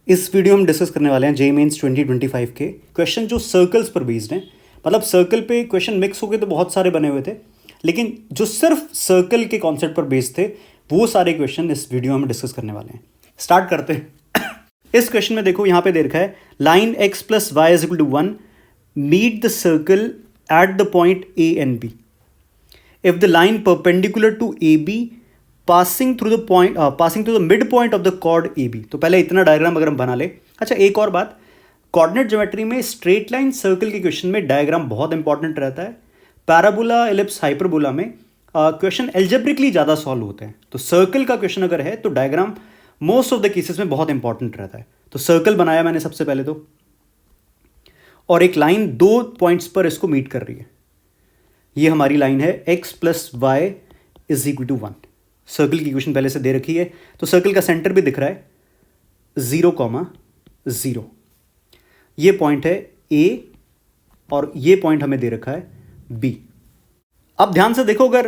इस वीडियो में डिस्कस करने वाले हैं जेईई मेंस 2025 के क्वेश्चन जो सर्कल्स पर बेस्ड हैं। मतलब सर्कल पे क्वेश्चन मिक्स हो गए तो बहुत सारे बने हुए थे, लेकिन जो सिर्फ सर्कल के कॉन्सेप्ट पर बेस्ड थे वो सारे क्वेश्चन इस वीडियो में डिस्कस करने वाले हैं। स्टार्ट करते हैं। इस क्वेश्चन में देखो यहाँ पे दे रखा है line x plus y is equal to 1 meet the circle at the point a and b if the line perpendicular to AB passing through the mid point of the chord AB। तो पहले इतना diagram अगर हम बना ले। अच्छा, एक और बात, कोऑर्डिनेट ज्योमेट्री में स्ट्रेट लाइन सर्कल के क्वेश्चन में डायग्राम बहुत इंपॉर्टेंट रहता है। पैराबोला, एलिप्स, हाइपरबोला में क्वेश्चन एल्जेब्रिकली ज़्यादा सॉल्व होते हैं। तो सर्कल का क्वेश्चन अगर है तो diagram most of the cases में बहुत इंपॉर्टेंट रहता है। तो सर्कल बनाया मैंने सबसे पहले तो, और एक लाइन दो पॉइंट्स पर इसको मीट कर रही है। ये हमारी लाइन है x plus y is equal to 1। Circle की इक्वेशन पहले से दे रखी है, तो सर्कल का सेंटर भी दिख रहा है 0,0। ये पॉइंट है A और ये पॉइंट हमें दे रखा है B। अब ध्यान से देखो, अगर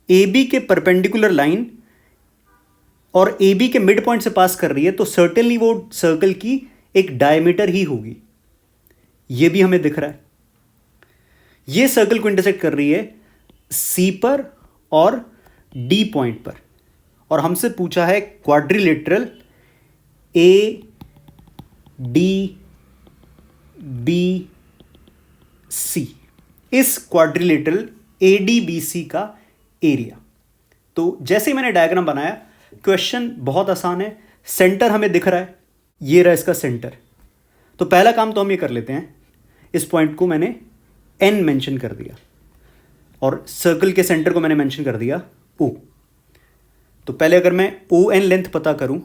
AB के परपेंडिकुलर लाइन और AB के मिड पॉइंट से पास कर रही है तो सर्टेनली वो सर्कल की एक डायमीटर ही होगी। ये भी हमें दिख रहा है। ये सर्कल को इंटरसेक्ट कर रही है C पर और D पॉइंट पर, और हमसे पूछा है क्वाड्रिलेटरल ADBC। इस क्वाड्रिलेटरल ADBC का एरिया। तो जैसे ही मैंने डायग्राम बनाया, क्वेश्चन बहुत आसान है। सेंटर हमें दिख रहा है, ये रहा इसका सेंटर। तो पहला काम तो हम ये कर लेते हैं, इस पॉइंट को मैंने N मेंशन कर दिया और सर्कल के सेंटर को मैंने मेंशन कर दिया O। तो पहले अगर मैं ON लेंथ पता करूं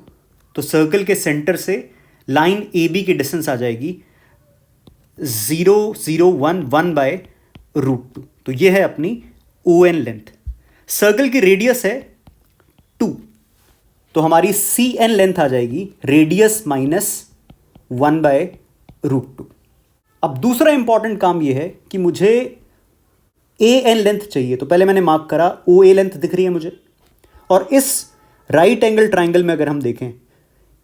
तो सर्कल के सेंटर से लाइन AB की डिस्टेंस आ जाएगी 0,011/√2। तो ये है अपनी ON लेंथ। सर्कल की रेडियस है 2, तो हमारी CN लेंथ आ जाएगी रेडियस माइनस 1/√2। अब दूसरा इंपॉर्टेंट काम ये है कि मुझे AN लेंथ चाहिए। तो पहले मैंने मार्क करा OA लेंथ दिख रही है मुझे, और इस राइट एंगल ट्राइंगल में अगर हम देखें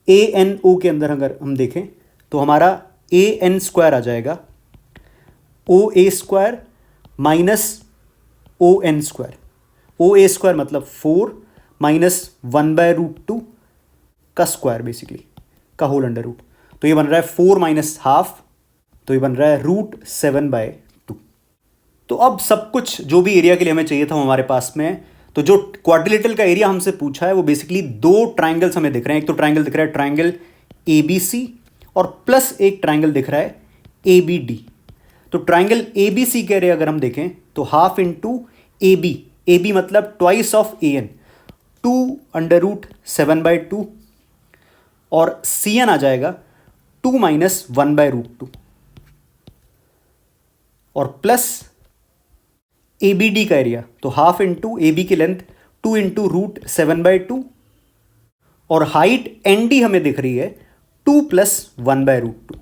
ANO के अंदर अगर हम देखें तो हमारा AN स्क्वायर आ जाएगा OA square minus ON square. OA square मतलब 4 माइनस 1/√2 का स्क्वायर, बेसिकली का होल अंडर रूट। तो ये बन रहा है 4 माइनस हाफ, तो ये बन रहा है √7/2। तो अब सब कुछ जो भी एरिया के लिए हमें चाहिए था वो हमारे पास में है। तो जो क्वाड्रिलेटरल का एरिया हमसे पूछा है वो बेसिकली दो ट्राइंगल्स हमें दिख रहे हैं। एक तो ट्राइंगल दिख रहा है ट्राइंगल ABC, और प्लस एक ट्राइंगल दिख रहा है ABD। तो ट्राइंगल ABC के एरिया अगर हम देखें तो हाफ इंटू AB मतलब ट्वाइस ऑफ AN, 2√7/2, और CN आ जाएगा 2 माइनस 1/√2, और प्लस ABD का एरिया, तो हाफ इंटू AB की लेंथ 2 इंटू √7/2, और हाइट ND हमें दिख रही है 2 प्लस 1/√2।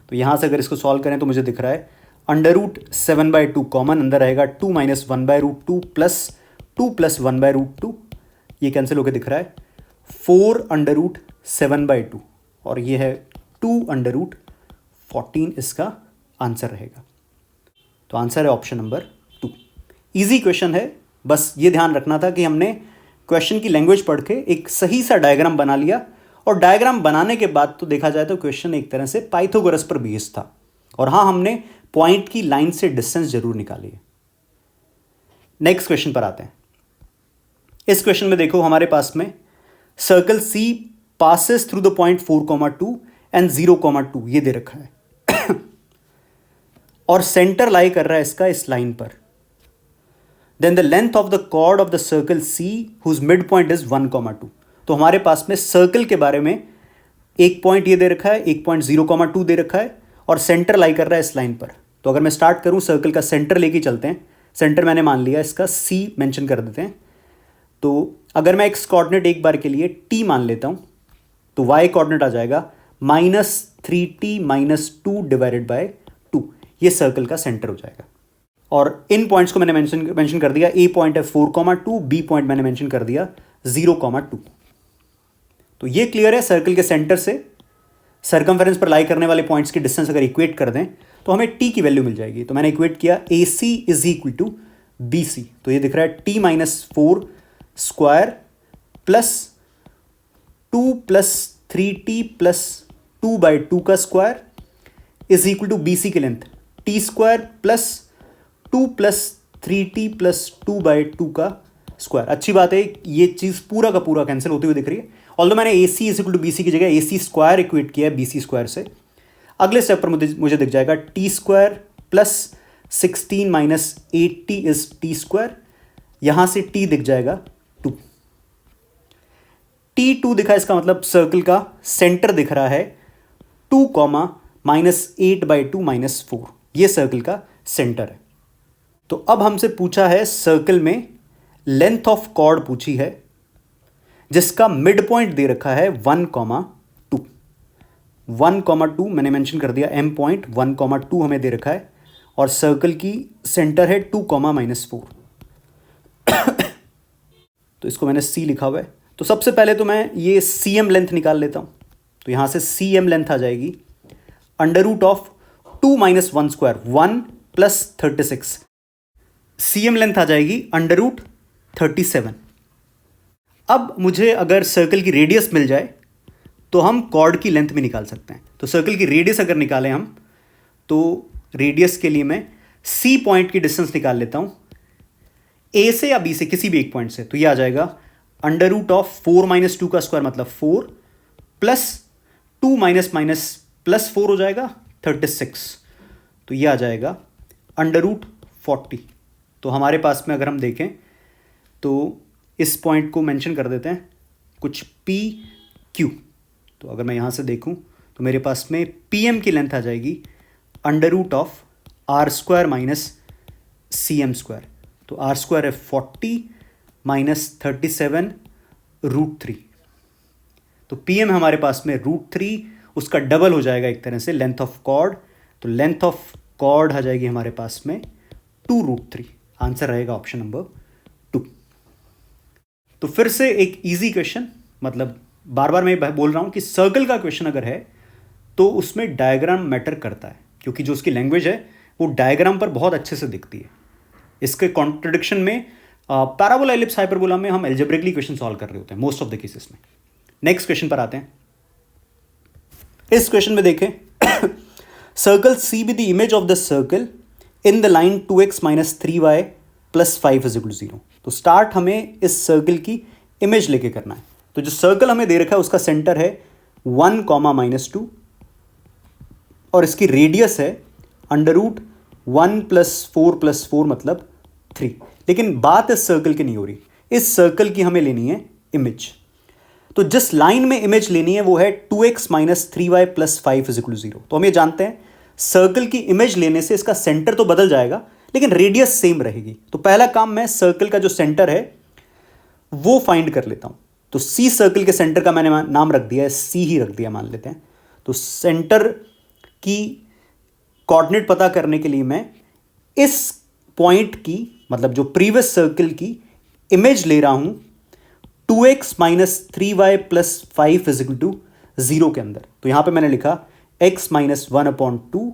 तो यहां से अगर इसको सॉल्व करें तो मुझे दिख रहा है √7/2 कॉमन अंदर रहेगा, 2 माइनस 1/√2 प्लस 2 प्लस 1/√2, ये कैंसिल होकर दिख रहा है 4√7/2, और ये है 2√14 इसका आंसर रहेगा। तो आंसर है ऑप्शन नंबर 2। इजी क्वेश्चन है, बस ये ध्यान रखना था कि हमने क्वेश्चन की लैंग्वेज पढ़ के एक सही सा डायग्राम बना लिया, और डायग्राम बनाने के बाद तो देखा जाए तो क्वेश्चन एक तरह से पाइथागोरस पर बेस्ड था। और हाँ, हमने पॉइंट की लाइन से डिस्टेंस जरूर निकाली है। नेक्स्ट क्वेश्चन पर आते हैं। इस क्वेश्चन में देखो हमारे पास में circle C passes through the point 4,2 and 0,2 ये दे रखा है, और सेंटर लाई कर रहा है इसका इस लाइन पर। Then the length of the chord of the circle C whose mid point is 1,2। तो हमारे पास में सर्कल के बारे में एक पॉइंट ये दे रखा है, एक पॉइंट 0,2 दे रखा है, और सेंटर लाई कर रहा है इस लाइन पर। तो अगर मैं स्टार्ट करूं, सर्कल का सेंटर लेके चलते हैं। सेंटर मैंने मान लिया, इसका C मेंशन कर देते हैं। तो अगर मैं एक्स कोऑर्डिनेट एक बार के लिए T मान लेता हूं तो y कोऑर्डिनेट आ जाएगा -3t - 2/2। ये सर्कल का सेंटर हो जाएगा। और इन पॉइंट्स को मैंने मेंशन कर दिया। A पॉइंट है 4,2, B पॉइंट मैंने मेंशन कर दिया 0,2। तो ये क्लियर है, सर्कल के सेंटर से सर्कमफेरेंस पर लाई करने वाले पॉइंट्स की डिस्टेंस अगर इक्वेट कर दें तो हमें टी की वैल्यू मिल जाएगी। तो मैंने इक्वेट किया A C is equal to B C, तो ये दिख रहा है T minus 4 square plus 2 plus 3t plus 2/2 का square is equal to B C की length T square plus 2 plus 3t plus 2/2 का स्क्वायर। अच्छी बात है, ये चीज़ पूरा का पूरा कैंसिल होती हुई दिख रही है। ऑल्दो मैंने A C is equal to B C की जगह ए सी स्क्वायर इक्वेट किया है बी सी स्क्वायर से। अगले स्टेप पर मुझे दिख जाएगा T square plus 16 minus 8t is T square, यहां से t दिख जाएगा 2। t 2 दिखा, इसका मतलब सर्कल का सेंटर दिख रहा है 2 माइनस 8/2 माइनस 4, ये सर्कल का सेंटर है। तो अब हमसे पूछा है सर्कल में लेंथ ऑफ कॉर्ड पूछी है जिसका मिड पॉइंट दे रखा है 1,2। 1,2 मैंने मेंशन कर दिया, एम पॉइंट 1,2 हमें दे रखा है और सर्कल की सेंटर है 2,-4। तो इसको मैंने सी लिखा हुआ है। तो सबसे पहले तो मैं ये सी एम लेंथ निकाल लेता हूं। तो यहां से सी एम लेंथ आ जाएगी under root of 2 minus 1 square 1 plus 36। C M length आ जाएगी अंडर रूट 37। अब मुझे अगर सर्कल की रेडियस मिल जाए तो हम कॉर्ड की लेंथ भी निकाल सकते हैं। तो सर्कल की रेडियस अगर निकालें हम, तो रेडियस के लिए मैं सी पॉइंट की डिस्टेंस निकाल लेता हूं ए से या बी से, किसी भी एक पॉइंट से। तो ये आ जाएगा अंडर रूट ऑफ 4 माइनस 2 का स्क्वायर मतलब 4 प्लस 2 माइनस माइनस प्लस 4 हो जाएगा 36। तो ये आ जाएगा अंडर रूट 40। तो हमारे पास में अगर हम देखें तो इस पॉइंट को मेंशन कर देते हैं कुछ पी क्यू। तो अगर मैं यहाँ से देखूँ तो मेरे पास में पी एम की लेंथ आ जाएगी under root of R square minus C M square. तो आर स्क्वायर है 40 माइनस 37 रूट 3। तो पी एम हमारे पास में रूट 3, उसका डबल हो जाएगा एक तरह से लेंथ ऑफ कॉर्ड। तो लेंथ ऑफ कॉर्ड आ जाएगी हमारे पास में 2 रूट 3। आंसर रहेगा ऑप्शन नंबर 2। तो फिर से एक इजी क्वेश्चन, मतलब बार बार मैं बोल रहा हूं कि सर्कल का क्वेश्चन अगर है तो उसमें डायग्राम मैटर करता है, क्योंकि जो उसकी लैंग्वेज है वो डायग्राम पर बहुत अच्छे से दिखती है। इसके कॉन्ट्रडिक्शन में पैराबोला, एलिप्स, हाइपरबोला में हम एल्जेब्रिकली क्वेश्चन सॉल्व कर रहे होते हैं मोस्ट ऑफ द केसेस में। नेक्स्ट क्वेश्चन पर आते हैं। इस क्वेश्चन में देखें circle C with the image of the circle in the line 2x minus 3y plus 5 is equal to 0। तो स्टार्ट हमें इस सर्कल की इमेज लेके करना है। तो जो सर्कल हमें दे रखा है उसका सेंटर है 1,-2 और इसकी रेडियस है अंडर रूट 1 प्लस 4 मतलब 3। लेकिन बात इस सर्कल की नहीं हो रही, इस सर्कल की हमें लेनी है इमेज। तो जिस लाइन में इमेज लेनी है वो है 2x minus 3y plus 5 is equal to 0। तो हम ये जानते हैं सर्कल की इमेज लेने से इसका सेंटर तो बदल जाएगा लेकिन रेडियस सेम रहेगी। तो पहला काम मैं सर्कल का जो सेंटर है वो फाइंड कर लेता हूं। तो सी सर्कल के सेंटर का मैंने नाम रख दिया है, सी ही रख दिया मान लेते हैं। तो सेंटर की कोऑर्डिनेट पता करने के लिए मैं इस पॉइंट की, मतलब जो प्रीवियस सर्कल की इमेज ले रहा हूं 2x minus 3y plus 5 is equal to 0 के अंदर। तो यहां पे मैंने लिखा x minus 1/2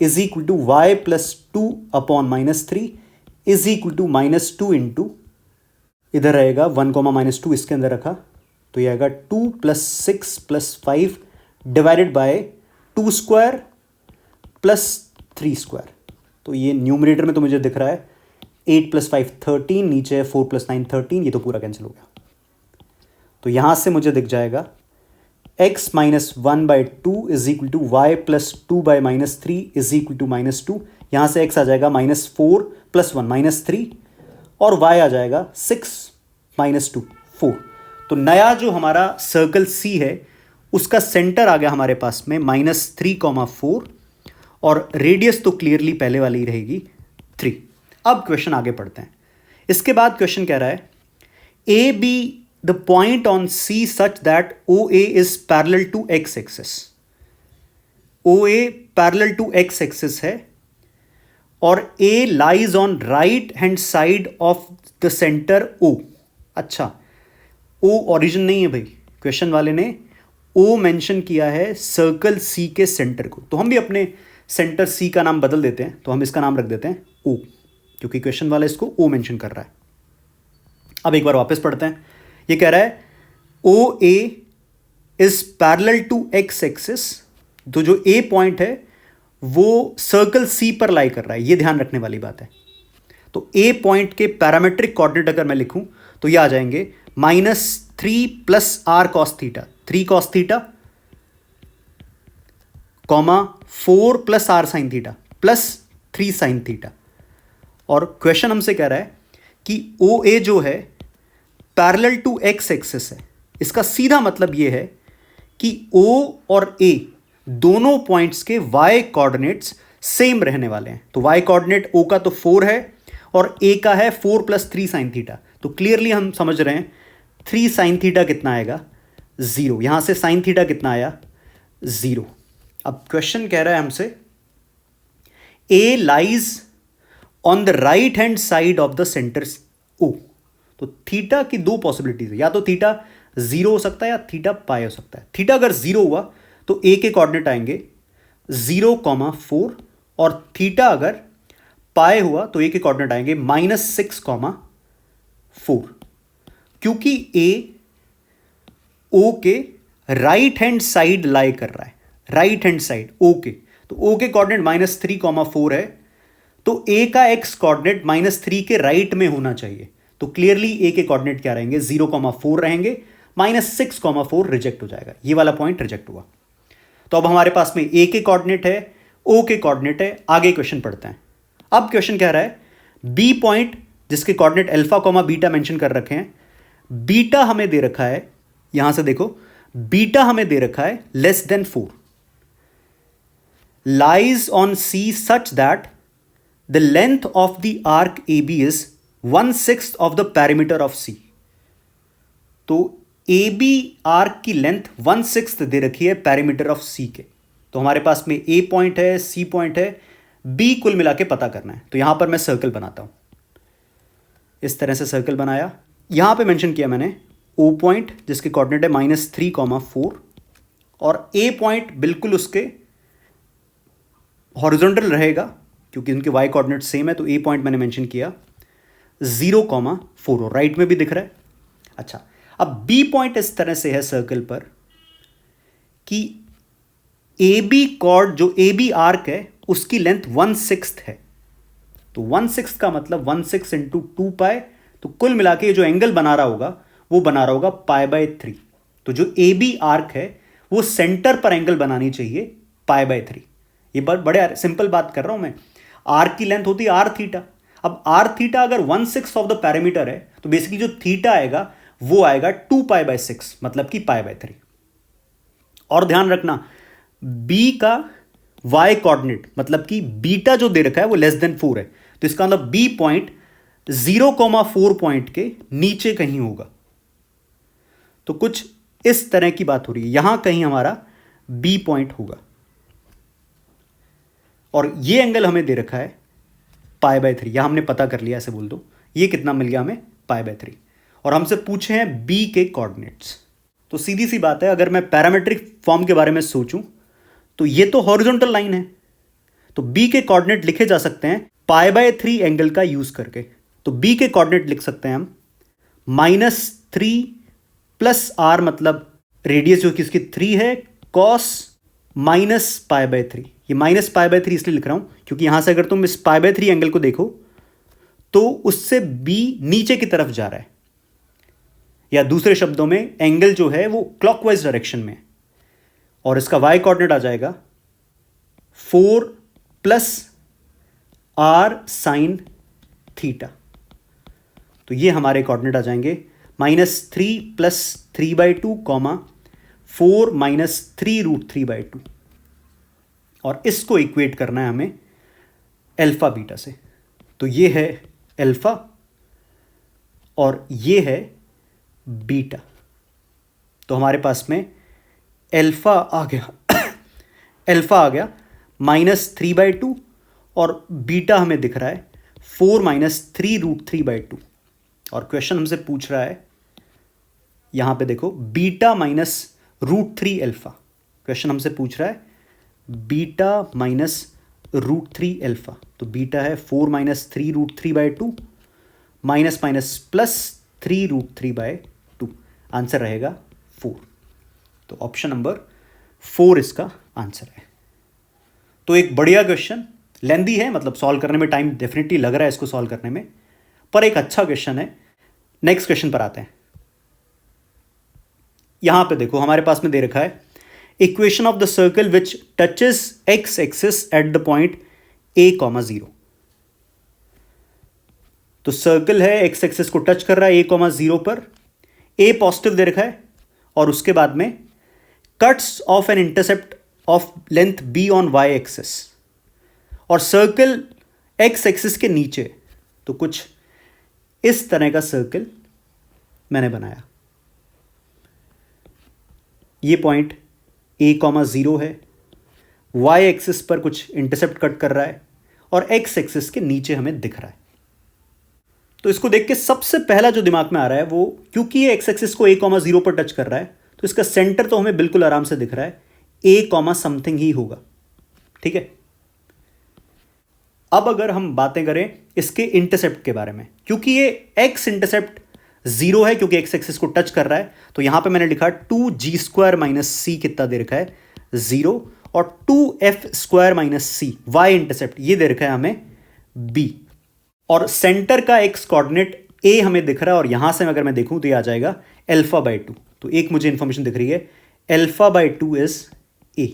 is equal to y plus 2/-3 is equal to -2 into, इधर रहेगा 1, -2 इसके अंदर रखा। तो ये आएगा 2 plus 6 plus 5 divided by 2 square plus 3 square. तो ये न्यूमरेटर में तो मुझे दिख रहा है 8 प्लस 5 13, नीचे है 4 प्लस 9 13, ये तो पूरा कैंसिल हो गया। तो यहां से मुझे दिख जाएगा x minus 1/2 is equal to y plus 2/-3 is equal to -2। यहां से x आ जाएगा -4 प्लस 1 -3 और y आ जाएगा 6 -2 4। तो नया जो हमारा सर्कल C है उसका सेंटर आ गया हमारे पास में -3,4 और रेडियस तो क्लियरली पहले वाली ही रहेगी 3। अब क्वेश्चन आगे पढ़ते हैं। इसके बाद क्वेश्चन कह रहा है A B the point on C such that OA is parallel to x axis। OA parallel to x axis है और A lies on right hand side of the center O। अच्छा, O origin नहीं है भाई, question वाले ने ओ mention किया है सर्कल सी के सेंटर को, तो हम भी अपने सेंटर सी का नाम बदल देते हैं, तो हम इसका नाम रख देते हैं ओ, क्योंकि क्वेश्चन वाला इसको ओ मेंशन कर रहा है। अब एक बार वापस पढ़ते हैं। ये कह रहा है O A is parallel to X axis, तो जो ए पॉइंट है वो सर्कल सी पर लाई कर रहा है, ये ध्यान रखने वाली बात है। तो ए पॉइंट के पैरामेट्रिक कोऑर्डिनेट अगर मैं लिखूं तो ये आ जाएंगे -3 + r cos theta, 3 cos theta, comma 4 + r sin theta plus 3 sin theta. और क्वेश्चन हमसे कह रहा है कि ओ ए जो है पैरेलल टू एक्स एक्सिस है। इसका सीधा मतलब ये है कि ओ और ए दोनों पॉइंट्स के y कोऑर्डिनेट्स सेम रहने वाले हैं। तो y कोऑर्डिनेट o का तो 4 है और a का है 4 + 3 sin थीटा। तो क्लियरली हम समझ रहे हैं 3 sin थीटा कितना आएगा, 0। यहां से sin थीटा कितना आया, 0। अब क्वेश्चन कह रहा है हमसे a lies on the right hand side of the centre o। तो थीटा की दो पॉसिबिलिटीज है, या तो थीटा 0 हो सकता है या थीटा पाई हो सकता है। थीटा अगर 0 हुआ तो a के कोऑर्डिनेट आएंगे 0,4 और थीटा अगर पाई हुआ तो a के कोऑर्डिनेट आएंगे -6,4। क्योंकि a o के राइट हैंड साइड लाई कर रहा है, राइट हैंड साइड o के, तो o के कोऑर्डिनेट -3,4 है, तो a का x कोऑर्डिनेट -3 के राइट में होना चाहिए। तो क्लियरली a के कोऑर्डिनेट क्या रहेंगे, 0,4 रहेंगे, -6,4 रिजेक्ट हो जाएगा, ये वाला पॉइंट रिजेक्ट हुआ। तो अब हमारे पास में a के कोऑर्डिनेट है, o के कोऑर्डिनेट है। आगे क्वेश्चन पढ़ते हैं। अब क्वेश्चन कह रहा है b पॉइंट जिसके कोऑर्डिनेट अल्फा, बीटा मेंशन कर रखे हैं, बीटा हमें दे रखा है, यहां से देखो बीटा हमें दे रखा है <4, lies on c such that the length of the arc AB is 1/6 of the parameter of C। तो AB आर्क की लेंथ 1/6 दे रखी है पैरामीटर ऑफ C के। तो हमारे पास में A पॉइंट है, C पॉइंट है, B कुल मिला के पता करना है। तो यहां पर मैं सर्कल बनाता हूं, इस तरह से सर्कल बनाया। यहां पे मेंशन किया मैंने O पॉइंट जिसके कोऑर्डिनेट है -3,4 और A पॉइंट बिल्कुल उसके हॉरिजॉन्टल रहेगा क्योंकि उनके y कोऑर्डिनेट सेम है। तो A पॉइंट मैंने मेंशन किया 0,4 और राइट में भी दिख रहा है। अच्छा, अब B पॉइंट इस तरह से है सर्कल पर कि AB कॉर्ड जो AB आर्क है उसकी लेंथ 1/6 है। तो 1/6 का मतलब 1/6 × 2π, तो कुल मिला के जो एंगल बना रहा होगा वो बना रहा होगा π/3। तो जो AB आर्क है वो सेंटर पर एंगल बनानी चाहिए π/3। ये बड़े सिंपल बात कर रहा हूं मैं। आर्क की लेंथ होती है r थीटा। अब r थीटा अगर 1/6 ऑफ द पैरामीटर है तो बेसिकली जो थीटा आएगा वो आएगा 2π/6 मतलब कि π/3। और ध्यान रखना b का y कोऑर्डिनेट मतलब कि बीटा जो दे रखा है वो <4 है। तो इसका मतलब b पॉइंट 0,4 पॉइंट के नीचे कहीं होगा। तो कुछ इस तरह की बात हो रही है, यहां कहीं हमारा b पॉइंट होगा और ये एंगल हमें दे रखा है π/3। यहां हमने पता कर लिया, ऐसे बोल दो, ये कितना मिल गया हमें π/3। और हमसे पूछे हैं b के कोऑर्डिनेट्स। तो सीधी सी बात है, अगर मैं पैरामेट्रिक फॉर्म के बारे में सोचूं तो ये तो हॉरिजॉन्टल लाइन है, तो b के कोऑर्डिनेट लिखे जा सकते हैं π/3 एंगल का यूज करके। तो b के कोऑर्डिनेट लिख सकते हैं हम -3 + r मतलब रेडियस जो कि इसकी 3 है, cos -π/3। ये -π/3 इसलिए लिख रहा हूं क्योंकि यहां से अगर तुम इस π/3 एंगल को देखो तो उससे b नीचे की तरफ जा रहा है, या दूसरे शब्दों में एंगल जो है वो क्लॉकवाइज डायरेक्शन में है। और इसका y कोऑर्डिनेट आ जाएगा 4 + r sin थीटा। तो ये हमारे कोऑर्डिनेट आ जाएंगे -3 + 3/2, 4 - 3√3/2। और इसको इक्वेट करना है हमें अल्फा बीटा से। तो ये है अल्फा और ये है बीटा। तो हमारे पास में अल्फा आ गया अल्फा आ गया -3/2 और बीटा हमें दिख रहा है 4 - 3√3/2। और क्वेश्चन हमसे पूछ रहा है यहाँ पे देखो बीटा माइनस √3 अल्फा, क्वेश्चन हमसे पूछ रहा है बीटा माइनस √3 अल्फा, तो बीटा है 4 minus 3√3/2 minus minus plus 3√3/2, answer रहेगा 4। तो ऑप्शन नंबर 4 इसका आंसर है। तो एक बढ़िया क्वेश्चन, लेंदी है, मतलब सॉल्व करने में टाइम डेफिनेटली लग रहा है इसको सॉल्व करने में, पर एक अच्छा क्वेश्चन है। नेक्स्ट क्वेश्चन पर आते हैं। यहां पे देखो हमारे पास में दे रखा है equation of the circle which touches x axis at the point a,0। तो सर्कल है, एक्स एक्सिस को टच कर रहा है a,0 पर, a पॉजिटिव दे रखा है और उसके बाद में cuts off an intercept of length b on y axis, और सर्कल x एक्सिस के नीचे। तो कुछ इस तरह का सर्कल मैंने बनाया। ये पॉइंट a,0 है, y एक्सिस पर कुछ इंटरसेप्ट कट कर रहा है और x एक्सिस के नीचे हमें दिख रहा है। तो इसको देख के सबसे पहला जो दिमाग में आ रहा है वो, क्योंकि ये x एक्सिस को a,0 पर टच कर रहा है तो इसका सेंटर तो हमें बिल्कुल आराम से दिख रहा है, a, समथिंग ही होगा। ठीक है, अब अगर हम बातें करें इसके इंटरसेप्ट के बारे में, क्योंकि ये x इंटरसेप्ट 0 है, क्योंकि x एक्सिस को टच कर रहा है, तो यहां पे मैंने लिखा 2g² माइनस c, कितना दे रखा है 0, और 2f² minus c y intercept ये दे रखा है हमें b, और सेंटर का x कोऑर्डिनेट a हमें दिख रहा है, और यहां से अगर मैं देखूं तो ये आ जाएगा α/2। तो एक मुझे इंफॉर्मेशन दिख रही है α/2 इज a।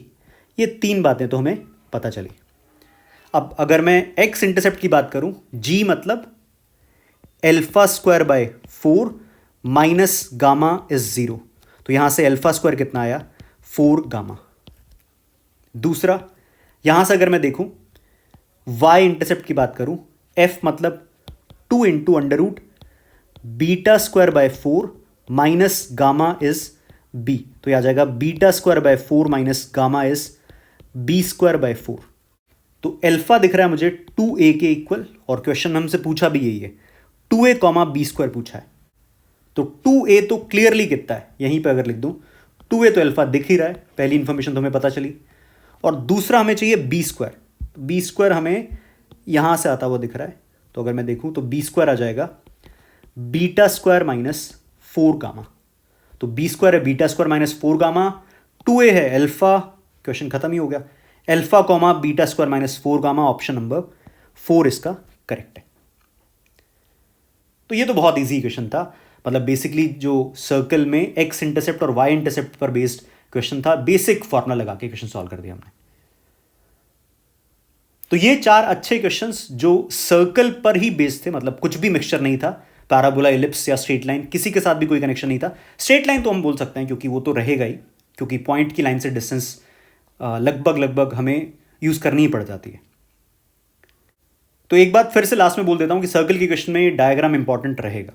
ये 3 बातें तो हमें पता चली। अब अगर मैं x इंटरसेप्ट की बात करूं, g मतलब α²/4 माइनस गामा इज 0, तो यहां से α² कितना आया 4 गामा। दूसरा, यहां से अगर मैं देखूं y इंटरसेप्ट की बात करूं, f मतलब 2 into under root β²/4 minus gamma is b, तो यह आ जाएगा β²/4 माइनस गामा इज b²/4। तो अल्फा दिख रहा है मुझे 2a के इक्वल, और क्वेश्चन हमसे पूछा भी यही है, 2a, b² पूछा है। तो 2a तो क्लियरली कितना है, यहीं पे अगर लिख दूं 2a तो अल्फा दिख ही रहा है, पहली इंफॉर्मेशन तो हमें पता चली। और दूसरा हमें चाहिए b², b² हमें यहां से आता हुआ दिख रहा है, तो अगर मैं देखूं तो b² आ जाएगा β² माइनस 4 गामा। तो b² है β² माइनस 4 गामा, 2a है अल्फा, क्वेश्चन खत्म ही हो गया, alpha β² minus 4 gamma, option number 4 इसका करेक्ट है। तो ये तो बहुत इजी क्वेश्चन था, मतलब बेसिकली जो सर्कल में x इंटरसेप्ट और y इंटरसेप्ट पर बेस्ड क्वेश्चन था, बेसिक फॉर्मूला लगा के क्वेश्चन सॉल्व कर दिया हमने। तो ये 4 अच्छे क्वेश्चंस जो सर्कल पर ही बेस्ड थे, मतलब कुछ भी मिक्सचर नहीं था, पैराबोला, इलिप्स या स्ट्रेट लाइन, किसी के साथ भी कोई कनेक्शन नहीं था। स्ट्रेट लाइन तो हम बोल सकते हैं क्योंकि वो तो रहेगा ही, क्योंकि पॉइंट की लाइन से डिस्टेंस लगभग हमें यूज करनी ही पड़ जाती है। तो एक बात फिर से लास्ट में बोल देता हूं कि सर्कल के क्वेश्चन में डायग्राम इंपॉर्टेंट रहेगा।